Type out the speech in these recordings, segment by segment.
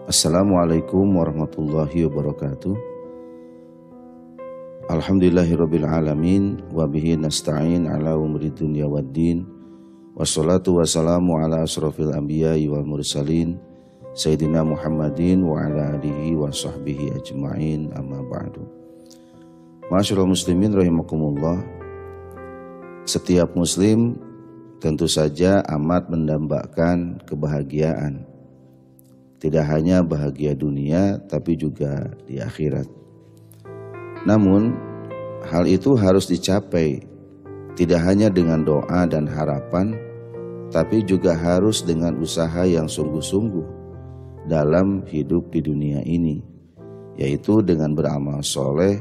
Assalamualaikum warahmatullahi wabarakatuh. Alhamdulillahirabbil alamin wa bihi nasta'in ala umuri dunya waddin. Wassalatu wassalamu ala asrofil anbiya'i wal mursalin Sayyidina Muhammadin wa ala alihi wa sahbihi ajma'in, amma ba'du. Ma'asyiral muslimin rahimakumullah. Setiap muslim tentu saja amat mendambakan kebahagiaan. Tidak hanya bahagia dunia, tapi juga di akhirat. Namun, hal itu harus dicapai tidak hanya dengan doa dan harapan, tapi juga harus dengan usaha yang sungguh-sungguh dalam hidup di dunia ini, yaitu dengan beramal soleh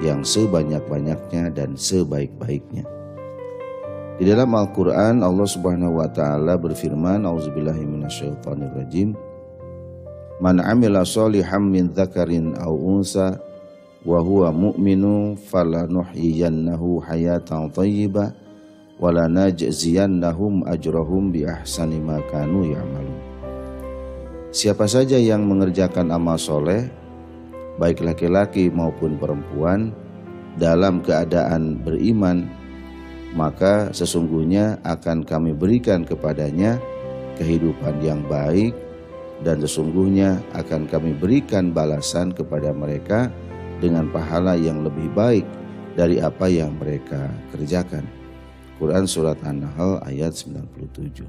yang sebanyak-banyaknya dan sebaik-baiknya. Di dalam Al-Quran, Allah Subhanahu wa Ta'ala berfirman, A'udzubillahi minasyaitonirrajim. Man amila sholihan min dzakarin aw unsa wa huwa mu'minu falanuhyiyannahu hayatan thayyibah wa lanajziyannahum ajrahum bi ahsani ma kanu ya'malun. Siapa saja yang mengerjakan amal soleh, baik laki-laki maupun perempuan, dalam keadaan beriman, maka sesungguhnya akan kami berikan kepadanya kehidupan yang baik, dan sesungguhnya akan kami berikan balasan kepada mereka dengan pahala yang lebih baik dari apa yang mereka kerjakan. Quran Surat An-Nahl ayat 97.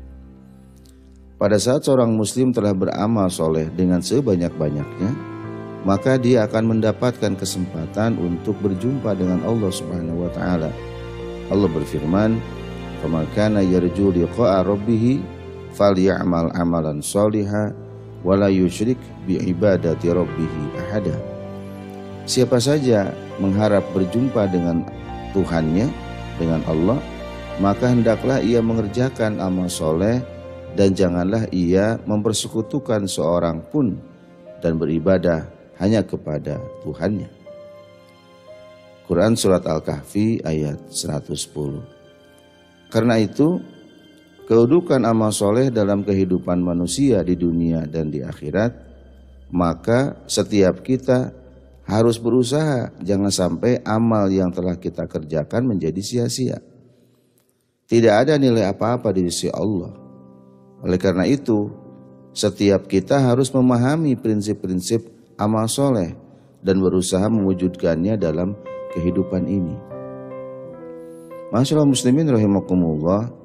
Pada saat seorang muslim telah beramal soleh dengan sebanyak-banyaknya, maka dia akan mendapatkan kesempatan untuk berjumpa dengan Allah Subhanahu wa Ta'ala. Allah berfirman, "Faman kana yarju liqa'a rabbih falyamal amalan sholihan wala yusyrik bi ibadati rabbih ahada." Siapa saja mengharap berjumpa dengan Tuhannya, dengan Allah, maka hendaklah ia mengerjakan amal soleh dan janganlah ia mempersekutukan seorang pun dan beribadah hanya kepada Tuhannya. Quran Surat Al-Kahfi ayat 110. Karena itu, kedudukan amal soleh dalam kehidupan manusia di dunia dan di akhirat, maka setiap kita harus berusaha jangan sampai amal yang telah kita kerjakan menjadi sia-sia. Tidak ada nilai apa-apa di sisi Allah. Oleh karena itu, setiap kita harus memahami prinsip-prinsip amal soleh dan berusaha mewujudkannya dalam kehidupan ini. Ma'asyiral muslimin rahimakumullah.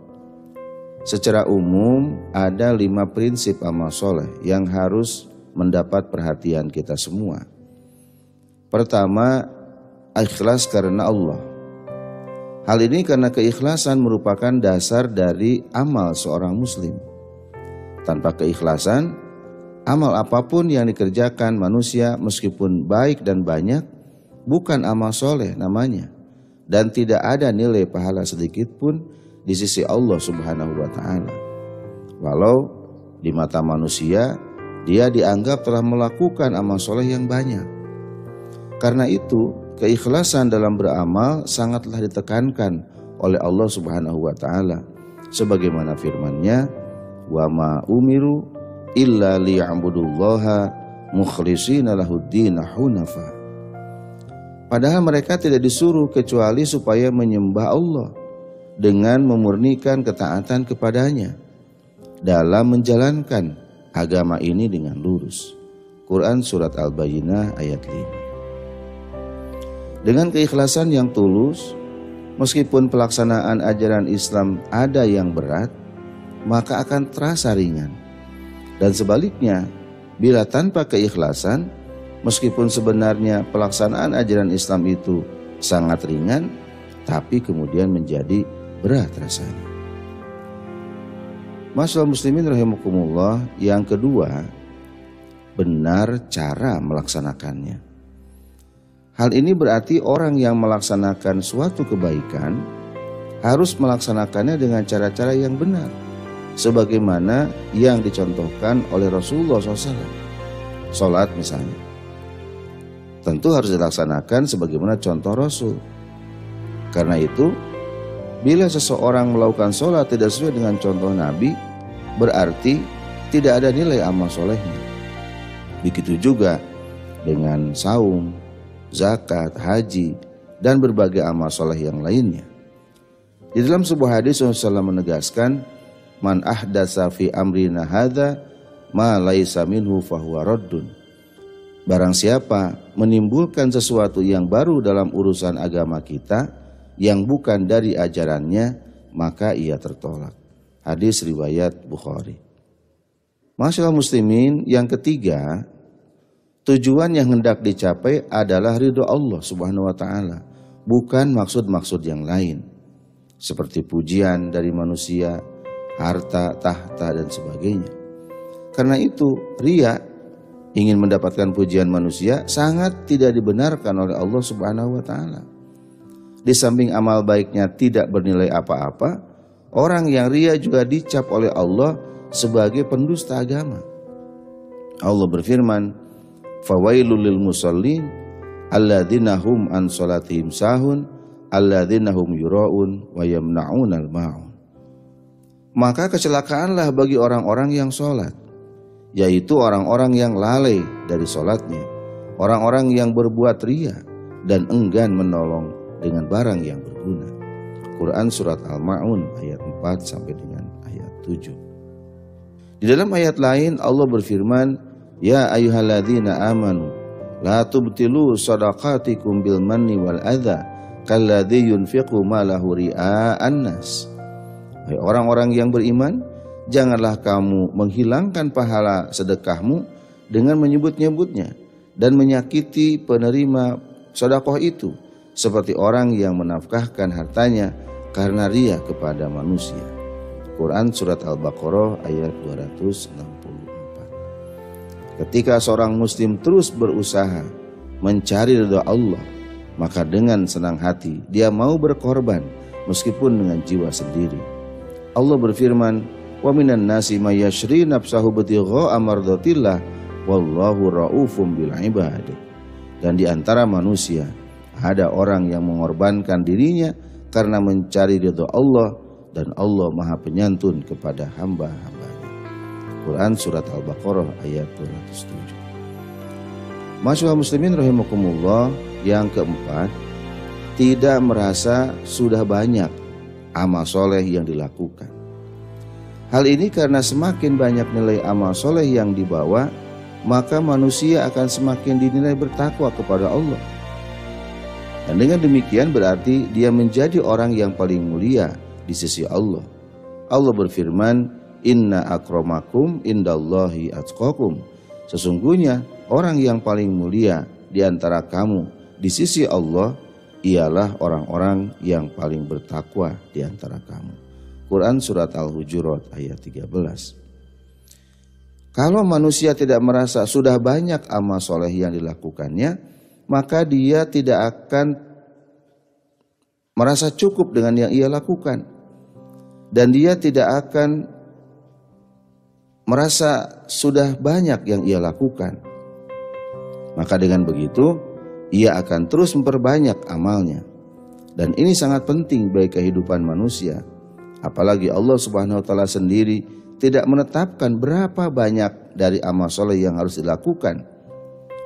Secara umum ada 5 prinsip amal soleh yang harus mendapat perhatian kita semua. Pertama, ikhlas karena Allah. Hal ini karena keikhlasan merupakan dasar dari amal seorang muslim. Tanpa keikhlasan, amal apapun yang dikerjakan manusia meskipun baik dan banyak, bukan amal soleh namanya. Dan tidak ada nilai pahala sedikit pun di sisi Allah Subhanahu wa Ta'ala. Walau di mata manusia dia dianggap telah melakukan amal soleh yang banyak. Karena itu keikhlasan dalam beramal sangatlah ditekankan oleh Allah Subhanahu wa Ta'ala, sebagaimana firman-Nya, wa ma umiru illa liya'budullaha mukhlishina lahuddin hunafa. Padahal mereka tidak disuruh kecuali supaya menyembah Allah dengan memurnikan ketaatan kepadanya dalam menjalankan agama ini dengan lurus. Quran Surat Al-Bayyinah ayat 5. Dengan keikhlasan yang tulus, meskipun pelaksanaan ajaran Islam ada yang berat, maka akan terasa ringan. Dan sebaliknya, bila tanpa keikhlasan, meskipun sebenarnya pelaksanaan ajaran Islam itu sangat ringan, tapi kemudian menjadi berat rasanya. Ma'asyiral muslimin rahimakumullah. Yang kedua, benar cara melaksanakannya. Hal ini berarti orang yang melaksanakan suatu kebaikan harus melaksanakannya dengan cara-cara yang benar, sebagaimana yang dicontohkan oleh Rasulullah SAW. Salat misalnya, tentu harus dilaksanakan sebagaimana contoh Rasul. Karena itu, bila seseorang melakukan sholat tidak sesuai dengan contoh Nabi, berarti tidak ada nilai amal solehnya. Begitu juga dengan saum, zakat, haji, dan berbagai amal soleh yang lainnya. Di dalam sebuah hadis Rasulullah menegaskan, man ahdatsa fi amrina hadza ma laisa minhu fahuwa raddun. Barang siapa menimbulkan sesuatu yang baru dalam urusan agama kita yang bukan dari ajarannya, maka ia tertolak. Hadis riwayat Bukhari. Masyaallah muslimin, yang ketiga, tujuan yang hendak dicapai adalah ridho Allah Subhanahu wa taala, bukan maksud-maksud yang lain seperti pujian dari manusia, harta, tahta, dan sebagainya. Karena itu, riya, ingin mendapatkan pujian manusia, sangat tidak dibenarkan oleh Allah Subhanahu wa taala. Di samping amal baiknya tidak bernilai apa-apa, orang yang riya juga dicap oleh Allah sebagai pendusta agama. Allah berfirman, fawailul lil musallin alladzina hum an salatihim sahun alladzina hum yuraun wa yamna'unal ma'un. Maka kecelakaanlah bagi orang-orang yang sholat, yaitu orang-orang yang lalai dari sholatnya, orang-orang yang berbuat riya dan enggan menolong dengan barang yang berguna. Quran surat Al-Ma'un ayat 4 sampai dengan ayat 7. Di dalam ayat lain Allah berfirman, ya ayyuhalladzina amanu la tubtilu shadaqatikum bil manni wal adza kalladzi yunfiqu malahu ria'an nas. Hai orang-orang yang beriman, janganlah kamu menghilangkan pahala sedekahmu dengan menyebut-nyebutnya dan menyakiti penerima sedekah itu, seperti orang yang menafkahkan hartanya karena riya kepada manusia. Quran surat Al-Baqarah ayat 264. Ketika seorang muslim terus berusaha mencari ridha Allah, maka dengan senang hati dia mau berkorban meskipun dengan jiwa sendiri. Allah berfirman, wa minan nasi may yashri nafsahu bitigha'a mardatillah wallahu raufum bil ibad. Dan di antara manusia ada orang yang mengorbankan dirinya karena mencari ridha Allah, dan Allah Maha Penyantun kepada hamba-hambanya. Quran surat Al-Baqarah ayat 207. Masyaallah muslimin rahimakumullah, yang keempat, tidak merasa sudah banyak amal soleh yang dilakukan. Hal ini karena semakin banyak nilai amal soleh yang dibawa, maka manusia akan semakin dinilai bertakwa kepada Allah. Dan dengan demikian berarti dia menjadi orang yang paling mulia di sisi Allah. Allah berfirman, inna akramakum indallahi atqakum. Sesungguhnya orang yang paling mulia di antara kamu di sisi Allah ialah orang-orang yang paling bertakwa di antara kamu. Quran surat Al-Hujurat ayat 13. Kalau manusia tidak merasa sudah banyak amal soleh yang dilakukannya, maka dia tidak akan merasa cukup dengan yang ia lakukan, dan dia tidak akan merasa sudah banyak yang ia lakukan. Maka dengan begitu ia akan terus memperbanyak amalnya, dan ini sangat penting bagi kehidupan manusia. Apalagi Allah Subhanahu wa taala sendiri tidak menetapkan berapa banyak dari amal soleh yang harus dilakukan,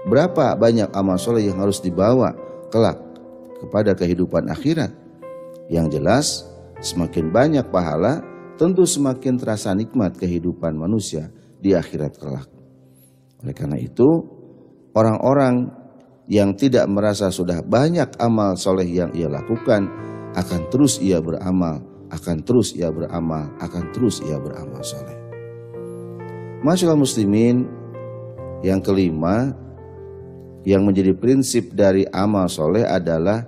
berapa banyak amal soleh yang harus dibawa kelak kepada kehidupan akhirat. Yang jelas, semakin banyak pahala, tentu semakin terasa nikmat kehidupan manusia di akhirat kelak. Oleh karena itu, orang-orang yang tidak merasa sudah banyak amal soleh yang ia lakukan, akan terus ia beramal, akan terus ia beramal, akan terus ia beramal soleh. Masyaallah muslimin, yang kelima, yang menjadi prinsip dari amal soleh adalah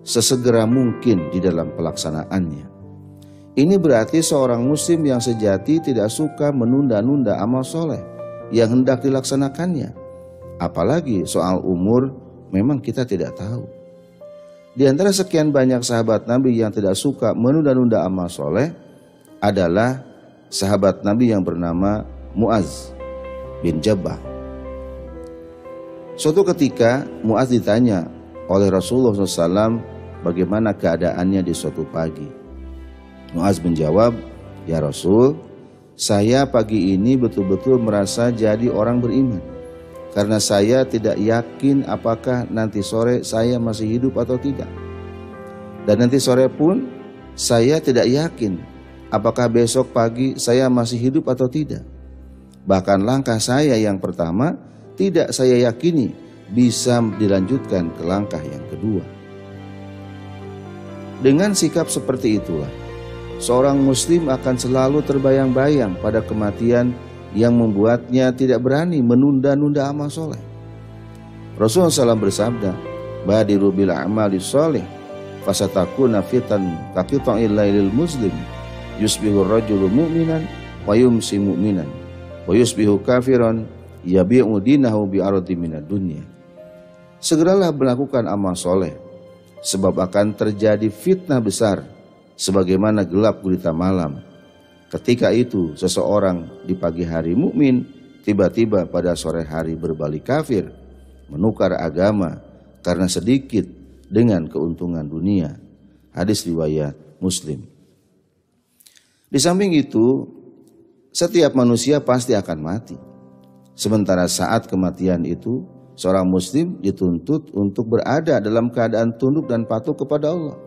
sesegera mungkin di dalam pelaksanaannya. Ini berarti seorang muslim yang sejati tidak suka menunda-nunda amal soleh yang hendak dilaksanakannya. Apalagi soal umur, memang kita tidak tahu. Di antara sekian banyak sahabat Nabi yang tidak suka menunda-nunda amal soleh adalah sahabat Nabi yang bernama Muaz bin Jabal. Suatu ketika Muaz ditanya oleh Rasulullah SAW bagaimana keadaannya di suatu pagi. Muaz menjawab, ya Rasul, saya pagi ini betul-betul merasa jadi orang beriman. karena saya tidak yakin apakah nanti sore saya masih hidup atau tidak. Dan nanti sore pun saya tidak yakin apakah besok pagi saya masih hidup atau tidak. Bahkan langkah saya yang pertama tidak saya yakini bisa dilanjutkan ke langkah yang kedua. Dengan sikap seperti itulah, seorang muslim akan selalu terbayang-bayang pada kematian yang membuatnya tidak berani menunda-nunda amal soleh. Rasulullah SAW bersabda, "Badiru bil a'mali sholih, fasatakuna fitan kaqita'il lailil muslim, yusbihu rajulu mu'minan wa yumsi mu'minan, wa yusbihu kafiran yabi'u dinahu bi ardi minad dunya." Segeralah melakukan amal soleh, sebab akan terjadi fitnah besar sebagaimana gelap gulita malam. Ketika itu seseorang di pagi hari mukmin, tiba-tiba pada sore hari berbalik kafir, menukar agama karena sedikit dengan keuntungan dunia. Hadis riwayat Muslim. Di samping itu, setiap manusia pasti akan mati. Sementara saat kematian itu, seorang muslim dituntut untuk berada dalam keadaan tunduk dan patuh kepada Allah.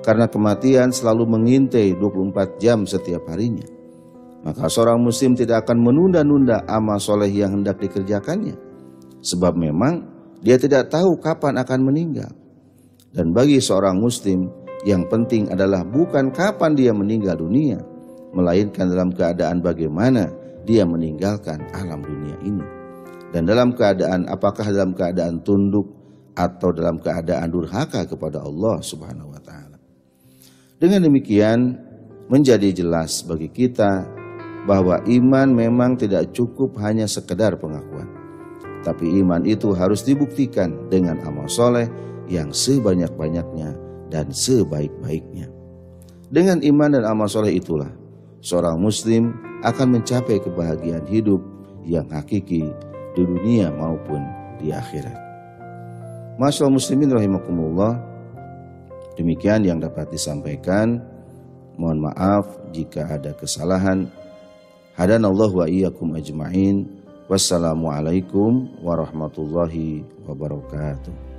Karena kematian selalu mengintai 24 jam setiap harinya, maka seorang muslim tidak akan menunda-nunda amal soleh yang hendak dikerjakannya. Sebab memang dia tidak tahu kapan akan meninggal. Dan bagi seorang muslim, yang penting adalah bukan kapan dia meninggal dunia, melainkan dalam keadaan bagaimana dia meninggalkan alam dunia ini. Dan dalam keadaan, apakah dalam keadaan tunduk atau dalam keadaan durhaka kepada Allah Subhanahu wa Ta'ala. Dengan demikian menjadi jelas bagi kita bahwa iman memang tidak cukup hanya sekedar pengakuan, tapi iman itu harus dibuktikan dengan amal soleh yang sebanyak-banyaknya dan sebaik-baiknya. Dengan iman dan amal soleh itulah seorang muslim akan mencapai kebahagiaan hidup yang hakiki di dunia maupun di akhirat. Masyaallah muslimin rahimakumullah. Demikian yang dapat disampaikan. Mohon maaf jika ada kesalahan. Hadanallahu wa iyyakum ajma'in. Wassalamualaikum warahmatullahi wabarakatuh.